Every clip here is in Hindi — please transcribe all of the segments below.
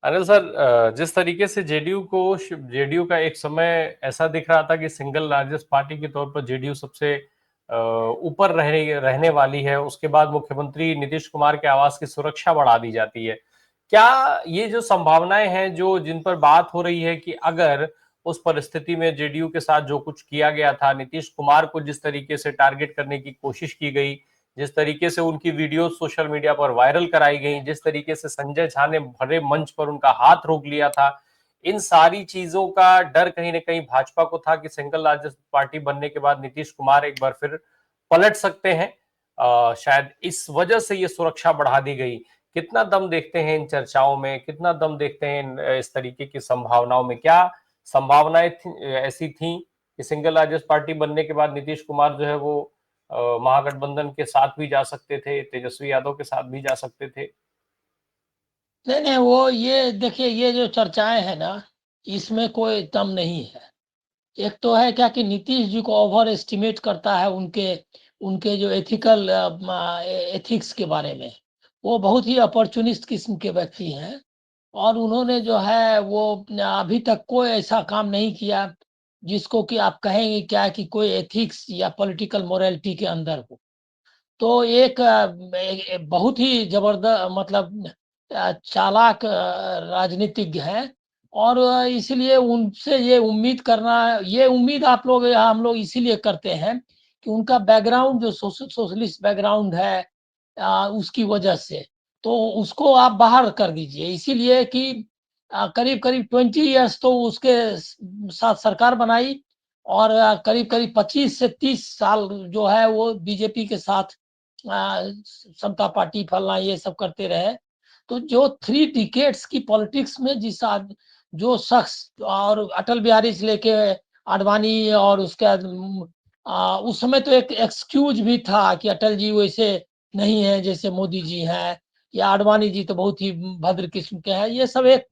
अनिल सर, जिस तरीके से जेडीयू का एक समय ऐसा दिख रहा था कि सिंगल लार्जेस्ट पार्टी के तौर पर जेडीयू सबसे ऊपर रहने वाली है, उसके बाद मुख्यमंत्री नीतीश कुमार के आवास की सुरक्षा बढ़ा दी जाती है। क्या ये जो संभावनाएं हैं जो जिन पर बात हो रही है कि अगर उस परिस्थिति में जेडीयू के साथ जो कुछ किया गया था, नीतीश कुमार को जिस तरीके से टारगेट करने की कोशिश की गई, जिस तरीके से उनकी वीडियो सोशल मीडिया पर वायरल कराई गई, जिस तरीके से संजय झा ने भरे मंच पर उनका हाथ रोक लिया था, इन सारी चीजों का डर कहीं ना कहीं भाजपा को था कि सिंगल लार्जेस्ट पार्टी बनने के बाद नीतीश कुमार एक बार फिर पलट सकते हैं। शायद इस वजह से ये सुरक्षा बढ़ा दी गई। कितना दम देखते हैं इन चर्चाओं में, कितना दम देखते हैं इस तरीके की संभावनाओं में? क्या संभावनाएं ऐसी थी कि सिंगल लार्जेस्ट पार्टी बनने के बाद नीतीश कुमार जो है वो महागठबंधन के साथ भी जा सकते थे, तेजस्वी यादव के साथ भी जा सकते थे? नहीं नहीं, वो ये देखिए, ये जो चर्चाएं हैं ना, इसमें कोई दम नहीं है। एक तो है क्या कि नीतीश जी को ओवर एस्टिमेट करता है उनके उनके जो एथिकल एथिक्स के बारे में। वो बहुत ही अपॉर्चुनिस्ट किस्म के व्यक्ति हैं, और उन्होंने जो है वो अभी तक कोई ऐसा काम नहीं किया जिसको कि आप कहेंगे क्या कि कोई एथिक्स या पॉलिटिकल मोरालिटी के अंदर हो। तो बहुत ही जबरदस्त, मतलब चालाक राजनीतिज्ञ हैं। और इसलिए उनसे ये उम्मीद करना, ये उम्मीद आप लोग या हम लोग इसीलिए करते हैं कि उनका बैकग्राउंड जो सोशलिस्ट बैकग्राउंड है, उसकी वजह से। तो उसको आप बाहर कर दीजिए, इसीलिए कि करीब करीब 20 इयर्स तो उसके साथ सरकार बनाई, और करीब करीब 25 से 30 साल जो है वो बीजेपी के साथ समता पार्टी फलना ये सब करते रहे। तो जो 3 डिकेड्स की पॉलिटिक्स में जो शख्स, और अटल बिहारी से लेके आडवाणी, और उसके बाद उस समय तो एक एक्सक्यूज भी था कि अटल जी वैसे नहीं है जैसे मोदी जी हैं, या आडवाणी जी तो बहुत ही भद्र किस्म के हैं। ये सब एक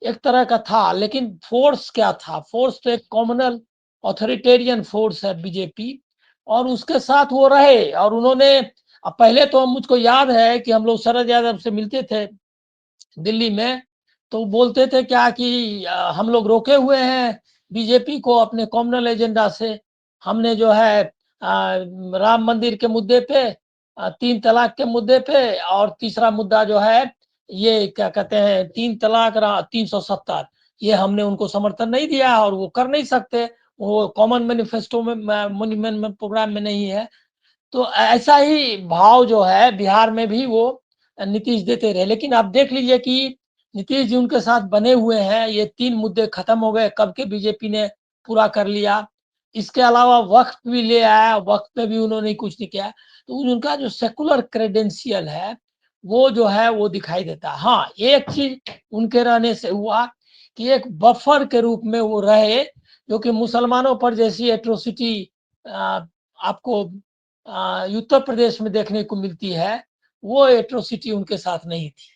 एक तरह का था, लेकिन फोर्स क्या था? फोर्स तो एक कॉमनल ऑथोरिटेरियन फोर्स है बीजेपी, और उसके साथ वो रहे। और उन्होंने पहले तो मुझको याद है कि हम लोग शरद यादव से मिलते थे दिल्ली में, तो बोलते थे क्या कि हम लोग रोके हुए हैं बीजेपी को अपने कॉमनल एजेंडा से। हमने जो है राम मंदिर के मुद्दे पे, 3 तलाक के मुद्दे पे, और तीसरा मुद्दा जो है ये क्या कहते हैं, 3 तलाक 370, ये हमने उनको समर्थन नहीं दिया, और वो कर नहीं सकते, वो कॉमन मैनिफेस्टो में प्रोग्राम में नहीं है। तो ऐसा ही भाव जो है बिहार में भी वो नीतीश देते रहे। लेकिन आप देख लीजिए कि नीतीश जी उनके साथ बने हुए हैं, ये 3 मुद्दे खत्म हो गए, कब के बीजेपी ने पूरा कर लिया। इसके अलावा वक्त भी ले आया, वक्त पे भी उन्होंने कुछ नहीं किया। तो उनका जो सेकुलर क्रेडेंशियल है वो जो है वो दिखाई देता है। हाँ, एक चीज उनके रहने से हुआ कि एक बफर के रूप में वो रहे, जो कि मुसलमानों पर जैसी एट्रोसिटी आपको उत्तर प्रदेश में देखने को मिलती है, वो एट्रोसिटी उनके साथ नहीं थी।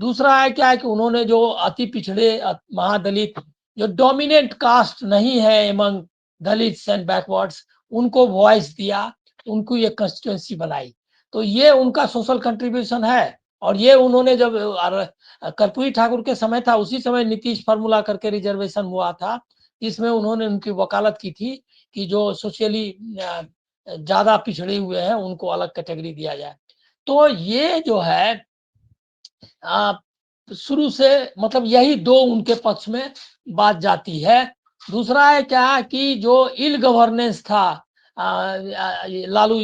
दूसरा है क्या है कि उन्होंने जो अति पिछड़े महादलित, जो डोमिनेंट कास्ट नहीं है एमंग दलित्स एंड बैकवर्ड्स, उनको वॉइस दिया, उनको ये कंस्टिट्यूएंसी बनाई। तो ये उनका सोशल कंट्रीब्यूशन है। और ये उन्होंने जब कर्पूरी ठाकुर के समय था, उसी समय नीतीश फार्मूला करके रिजर्वेशन हुआ था, जिसमें उन्होंने उनकी वकालत की थी कि जो सोशली ज्यादा पिछड़े हुए हैं उनको अलग कैटेगरी दिया जाए। तो ये जो है शुरू से, मतलब यही दो उनके पक्ष में बात जाती है। दूसरा है क्या कि जो इल गवर्नेंस था लालू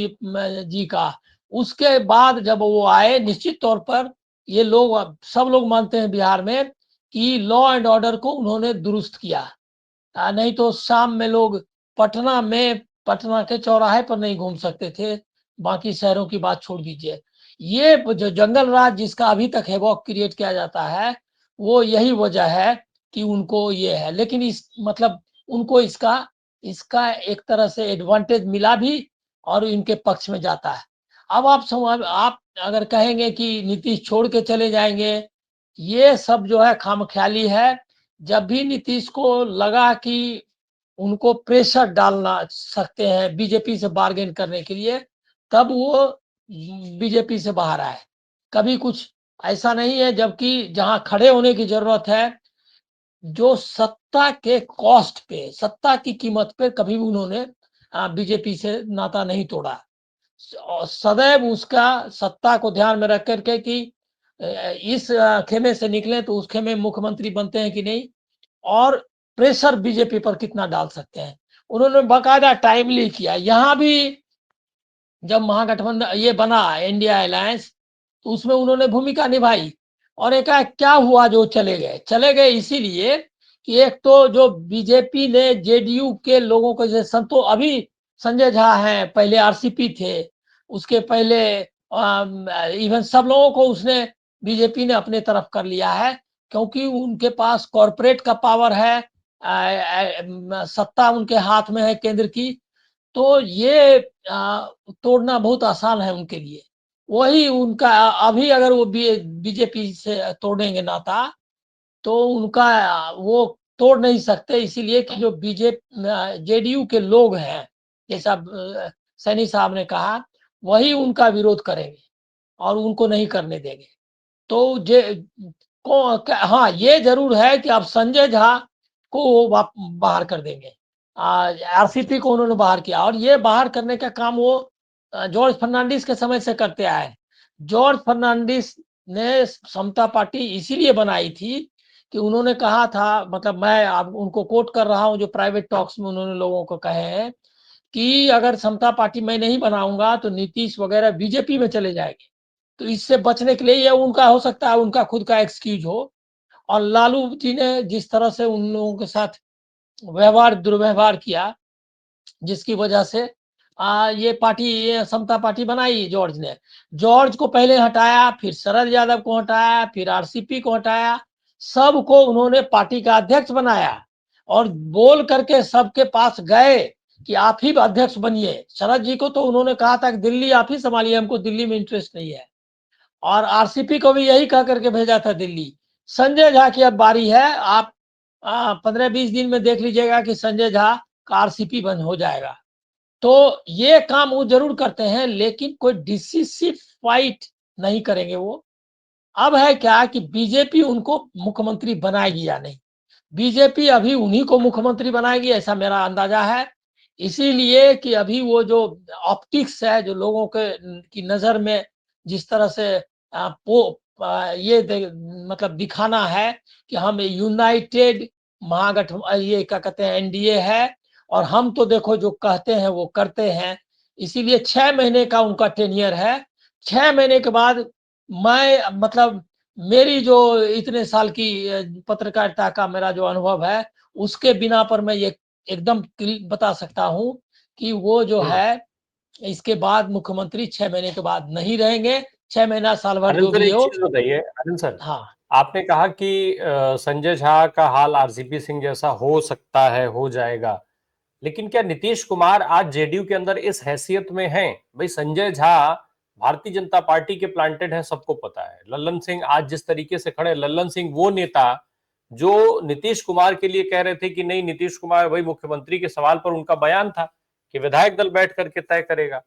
जी का, उसके बाद जब वो आए, निश्चित तौर पर ये लोग, सब लोग मानते हैं बिहार में कि लॉ एंड ऑर्डर को उन्होंने दुरुस्त किया। नहीं तो शाम में लोग पटना के चौराहे पर नहीं घूम सकते थे, बाकी शहरों की बात छोड़ दीजिए। ये जो जंगल राज जिसका अभी तक हैवॉक क्रिएट किया जाता है, वो यही वजह है कि उनको ये है। लेकिन इस मतलब उनको इसका इसका एक तरह से एडवांटेज मिला भी, और इनके पक्ष में जाता है। अब आप अगर कहेंगे कि नीतीश छोड़ के चले जाएंगे, ये सब जो है खामख्याली है। जब भी नीतीश को लगा कि उनको प्रेशर डालना सकते हैं बीजेपी से बार्गेन करने के लिए, तब वो बीजेपी से बाहर आए। कभी कुछ ऐसा नहीं है, जबकि जहां खड़े होने की जरूरत है, जो सत्ता के कॉस्ट पे, सत्ता की कीमत पे कभी भी उन्होंने बीजेपी से नाता नहीं तोड़ा। सदैव उसका सत्ता को ध्यान में रख करके कि इस खेमे से निकले तो उस खेमे में मुख्यमंत्री बनते हैं कि नहीं, और प्रेशर बीजेपी पर कितना डाल सकते हैं, उन्होंने बाकायदा टाइमली किया। यहाँ भी जब महागठबंधन ये बना इंडिया अलायंस, तो उसमें उन्होंने भूमिका निभाई, और एक क्या हुआ, जो चले गए इसीलिए कि एक तो जो बीजेपी ने जेडीयू के लोगों को, जैसे संतो अभी संजय झा हैं, पहले आरसीपी थे, उसके पहले इवन सब लोगों को उसने बीजेपी ने अपने तरफ कर लिया है, क्योंकि उनके पास कॉरपोरेट का पावर है, सत्ता उनके हाथ में है केंद्र की। तो ये तोड़ना बहुत आसान है उनके लिए। वही उनका अभी अगर वो बीजेपी से तोड़ेंगे नाता, तो उनका वो तोड़ नहीं सकते, इसीलिए कि जो बीजेपी जेडीयू के लोग हैं, जैसा सैनी साहब ने कहा, वही उनका विरोध करेंगे और उनको नहीं करने देंगे। तो हाँ, ये जरूर है कि अब संजय झा को वो बाहर कर देंगे। आरसीपी को उन्होंने बाहर किया, और ये बाहर करने का काम वो जॉर्ज फर्नांडिस के समय से करते आए। जॉर्ज फर्नांडिस ने समता पार्टी इसीलिए बनाई थी कि उन्होंने कहा था, मतलब मैं अब उनको कोट कर रहा हूं, जो प्राइवेट टॉक्स में उन्होंने लोगों को कहे हैं, कि अगर समता पार्टी मैं नहीं बनाऊंगा तो नीतीश वगैरह बीजेपी में चले जाएंगे। तो इससे बचने के लिए ये उनका हो सकता है, उनका खुद का एक्सक्यूज हो। और लालू जी ने जिस तरह से उन लोगों के साथ दुर्व्यवहार किया, जिसकी वजह से ये पार्टी, ये समता पार्टी बनाई जॉर्ज ने। जॉर्ज को पहले हटाया, फिर शरद यादव को हटाया, फिर आरसीपी को हटाया, सबको उन्होंने पार्टी का अध्यक्ष बनाया, और बोल करके सबके पास गए कि आप ही अध्यक्ष बनिए। शरद जी को तो उन्होंने कहा था कि दिल्ली आप ही संभालिए, हमको दिल्ली में इंटरेस्ट नहीं है, और आरसीपी को भी यही कह करके भेजा था दिल्ली। संजय झा की अब बारी है, आप 15-20 दिन में देख लीजिएगा कि संजय झा का आरसीपी बंद हो जाएगा। तो ये काम वो जरूर करते हैं, लेकिन कोई डिसिसिव फाइट नहीं करेंगे वो। अब है क्या कि बीजेपी उनको मुख्यमंत्री बनाएगी या नहीं। बीजेपी अभी उन्हीं को मुख्यमंत्री बनाएगी, ऐसा मेरा अंदाजा है। इसीलिए कि अभी वो जो ऑप्टिक्स है, जो लोगों के की नजर में जिस तरह से मतलब दिखाना है कि हम यूनाइटेड ये क्या कहते हैं, एनडीए है, और हम तो देखो जो कहते हैं वो करते हैं। इसीलिए 6 महीने का उनका टेन्योर है। 6 महीने के बाद मैं, मतलब मेरी जो इतने साल की पत्रकारिता का मेरा जो अनुभव है, उसके बिना पर मैं ये एकदम बता सकता हूं कि वो जो हम्म। है, इसके बाद मुख्यमंत्री 6 महीने के बाद नहीं रहेंगे। 6 महीना साल भर आनंद जो सर, भी एक हो। चीज बताइए। आनंद सर, हाँ, आपने कहा कि संजय झा का हाल आरसीपी सिंह जैसा हो सकता है, हो जाएगा, लेकिन क्या नीतीश कुमार आज जेडीयू के अंदर इस हैसियत में हैं? भाई संजय झा भारतीय जनता पार्टी के प्लांटेड है, सबको पता है। लल्लन सिंह आज जिस तरीके से खड़े, लल्लन सिंह वो नेता जो नीतीश कुमार के लिए कह रहे थे कि नहीं नीतीश कुमार, भाई मुख्यमंत्री के सवाल पर उनका बयान था कि विधायक दल बैठ करके तय करेगा,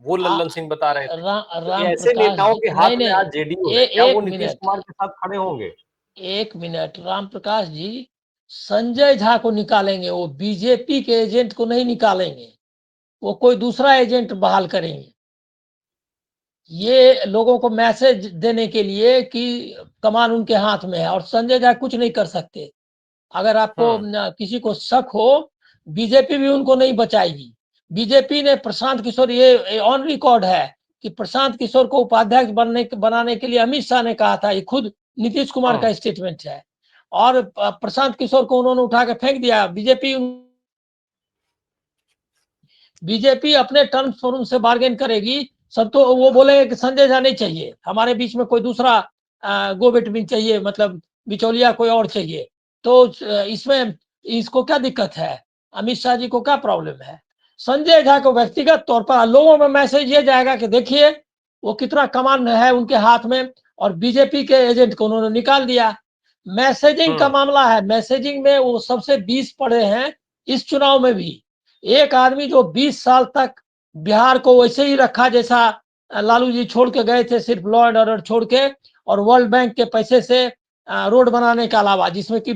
वो आ, लल्लन सिंह बता रहे थे। तो राम ऐसे प्रकाश नेताओं जी, के नहीं हाथ में नहीं, आज जेडीयू है, क्या वो एक नीतीश मिनट, कुमार के साथ खड़े होंगे? एक मिनट राम प्रकाश जी, संजय झा को निकालेंगे, वो बीजेपी के एजेंट को नहीं निकालेंगे, वो कोई दूसरा एजेंट बहाल करेंगे। ये लोगों को मैसेज देने के लिए कि कमान उनके हाथ में है, और संजय झा कुछ नहीं कर सकते। अगर आपको हम्म। किसी को शक हो, बीजेपी भी उनको नहीं बचाएगी। बीजेपी ने प्रशांत किशोर, ये ऑन रिकॉर्ड है कि प्रशांत किशोर को उपाध्यक्ष बनाने के लिए अमित शाह ने कहा था, ये खुद नीतीश कुमार हम्म। का स्टेटमेंट है। और प्रशांत किशोर को उन्होंने उठा के फेंक दिया। बीजेपी अपने टर्म्स पर उनसे बार्गेन करेगी। सब तो वो बोलेंगे कि संजय झा नहीं चाहिए, हमारे बीच में कोई दूसरा गो बिटवीन चाहिए, मतलब बिचौलिया कोई और चाहिए। तो इसमें इसको क्या दिक्कत है, अमित शाह जी को क्या प्रॉब्लम है। संजय झा को व्यक्तिगत तौर पर लोगों में मैसेज ये जाएगा कि देखिए वो कितना कमान है उनके हाथ में, और बीजेपी के एजेंट को उन्होंने निकाल दिया। मैसेजिंग का हम्म। मामला है, मैसेजिंग में वो सबसे 20 पड़े हैं इस चुनाव में भी। एक आदमी जो 20 साल तक बिहार को वैसे ही रखा जैसा लालू जी छोड़ के गए थे, सिर्फ लॉ एंड ऑर्डर छोड़ के, और वर्ल्ड बैंक के पैसे से रोड बनाने के अलावा, जिसमें कि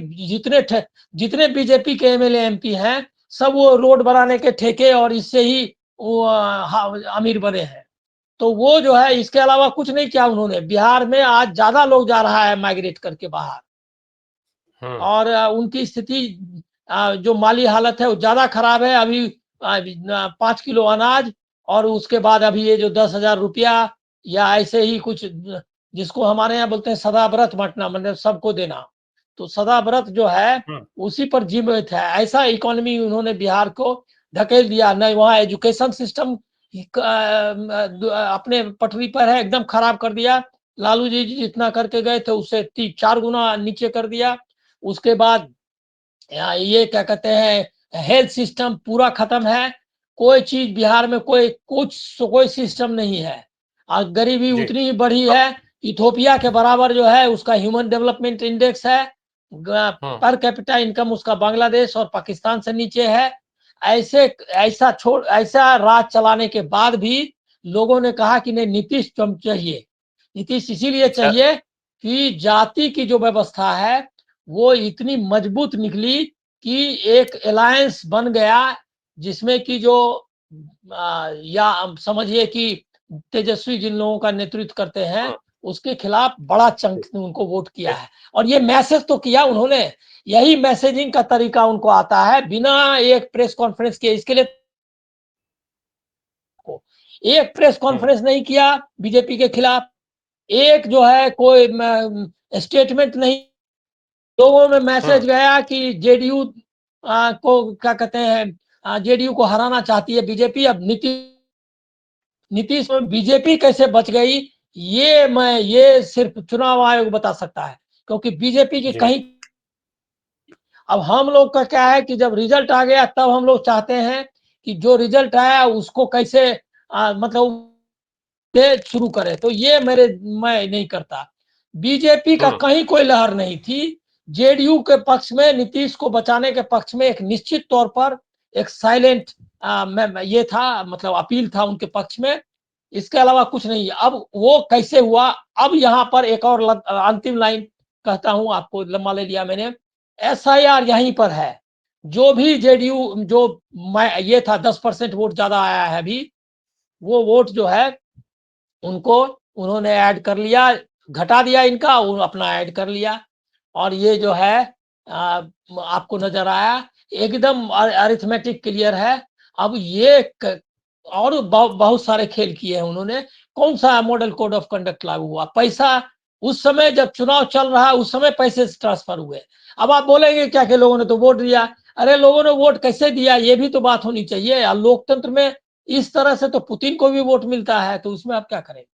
जितने बीजेपी के एमएलए एमपी हैं सब वो रोड बनाने के ठेके और इससे ही वो अमीर बने हैं। तो वो जो है इसके अलावा कुछ नहीं किया उन्होंने। बिहार में आज ज्यादा लोग जा रहा है माइग्रेट करके बाहर, और उनकी स्थिति जो माली हालत है वो ज्यादा खराब है। अभी 5 किलो अनाज और उसके बाद अभी ये जो 10,000 रुपया या ऐसे ही कुछ, जिसको हमारे यहाँ बोलते हैं सदा व्रत बांटना, मतलब सबको देना, तो सदा व्रत जो है उसी पर जीवित है। ऐसा इकोनॉमी उन्होंने बिहार को धकेल दिया। न वहाँ एजुकेशन सिस्टम अपने पटरी पर है, एकदम खराब कर दिया। लालू जी जितना करके गए थे उससे 3-4 गुना नीचे कर दिया। उसके बाद ये क्या कहते हैं, हेल्थ सिस्टम पूरा खत्म है। कोई चीज बिहार में कोई सिस्टम नहीं है। और गरीबी जी। उतनी ही बढ़ी है, इथोपिया के बराबर जो है उसका ह्यूमन डेवलपमेंट इंडेक्स है। पर कैपिटा इनकम उसका बांग्लादेश और पाकिस्तान से नीचे है। ऐसा राज चलाने के बाद भी लोगों ने कहा कि नहीं, नीतीश चाहिए। नीतीश इसीलिए अच्छा। चाहिए कि जाति की जो व्यवस्था है वो इतनी मजबूत निकली कि एक अलायंस बन गया, जिसमें कि जो या समझिए कि तेजस्वी जिन लोगों का नेतृत्व करते हैं उसके खिलाफ बड़ा चंक ने उनको वोट किया है। और ये मैसेज तो किया उन्होंने, यही मैसेजिंग का तरीका उनको आता है, बिना एक प्रेस कॉन्फ्रेंस के। इसके लिए एक प्रेस कॉन्फ्रेंस नहीं किया बीजेपी के खिलाफ, एक जो है कोई स्टेटमेंट नहीं। लोगों में मैसेज गया कि जेडीयू को क्या कहते हैं, जेडीयू को हराना चाहती है बीजेपी। अब नीतीश में बीजेपी कैसे बच गई, ये सिर्फ चुनाव आयोग बता सकता है, क्योंकि बीजेपी की जी। कहीं। अब हम लोग का क्या है कि जब रिजल्ट आ गया तब हम लोग चाहते हैं कि जो रिजल्ट आया उसको कैसे मतलब शुरू करे। तो ये मैं नहीं करता। बीजेपी का कहीं कोई लहर नहीं थी। जेडीयू के पक्ष में, नीतीश को बचाने के पक्ष में एक निश्चित तौर पर एक साइलेंट ये था, मतलब अपील था उनके पक्ष में। इसके अलावा कुछ नहीं। अब वो कैसे हुआ, अब यहाँ पर एक और अंतिम लाइन कहता हूं आपको, लंबा ले लिया मैंने। एसआईआर यहीं पर है। जो भी जेडीयू जो ये था 10% वोट ज्यादा आया है अभी, वो वोट जो है उनको उन्होंने ऐड कर लिया, घटा दिया इनका, अपना ऐड कर लिया। और ये जो है आपको नजर आया, एकदम अरिथमेटिक क्लियर है। अब ये और बहुत सारे खेल किए हैं उन्होंने। कौन सा मॉडल कोड ऑफ कंडक्ट लागू हुआ? पैसा उस समय जब चुनाव चल रहा है उस समय पैसे ट्रांसफर हुए। अब आप बोलेंगे क्या कि लोगों ने तो वोट दिया। अरे लोगों ने वोट कैसे दिया ये भी तो बात होनी चाहिए। लोकतंत्र में इस तरह से तो पुतिन को भी वोट मिलता है, तो उसमें आप क्या करें?